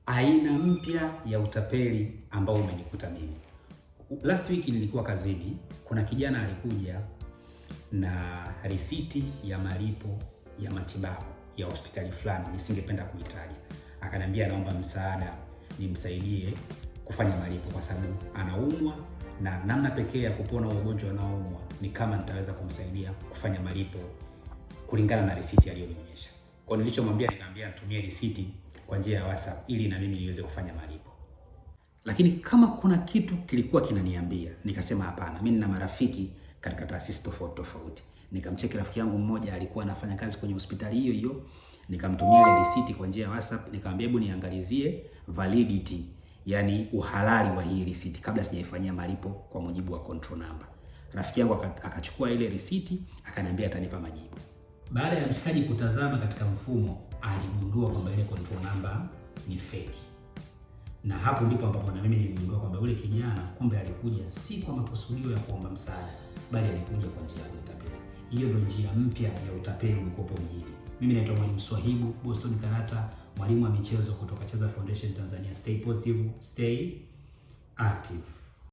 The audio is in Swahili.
Aina mpya ya utapeli ambao umenikuta mimi. Last week nilikuwa kazini, kuna kijana alikuja na risiti ya malipo ya matibabu ya hospitali fulani, nisingependa kuitaja. Akaniambia anaomba msaada nimsaidie kufanya malipo kwa sababu anaumwa na namna pekee ya kupona ugonjwa anaoumwa ni kama nitaweza kumsaidia kufanya malipo kulingana na risiti aliyonionyesha. Kwa nilichomwambia, nikamwambia atumie risiti kwa njia ya WhatsApp ili na mimi niweze kufanya malipo. Lakini kama kuna kitu kilikuwa kinaniambia, nikasema hapana, mimi nina marafiki katika taasisi tofauti tofauti. Nikamcheki rafiki yangu mmoja alikuwa anafanya kazi kwenye hospitali hiyo hiyo, nikamtumia ile risiti kwa njia ya WhatsApp, nikamwambia hebu niangalizie validity, yani uhalali wa hii risiti kabla sijaifanyia malipo kwa mujibu wa control number. Rafiki yangu akachukua ile risiti, akaniambia atanipa majibu. Baada ya mshikaji kutazama katika mfumo, aligundua kwamba ile control number ni fake. Na hapo ndipo ambapo na mimi niligundua kwamba yule kijana kumbe alikuja si kwa makusudio ya kuomba msaada, bali alikuja kwa njia ya utapeli. Hiyo ndio njia mpya ya utapeli ulikopo mjini. Mimi naitwa Mwalimu Swahibu Boston Karata, mwalimu wa michezo kutoka Cheza Foundation Tanzania. Stay positive, stay active.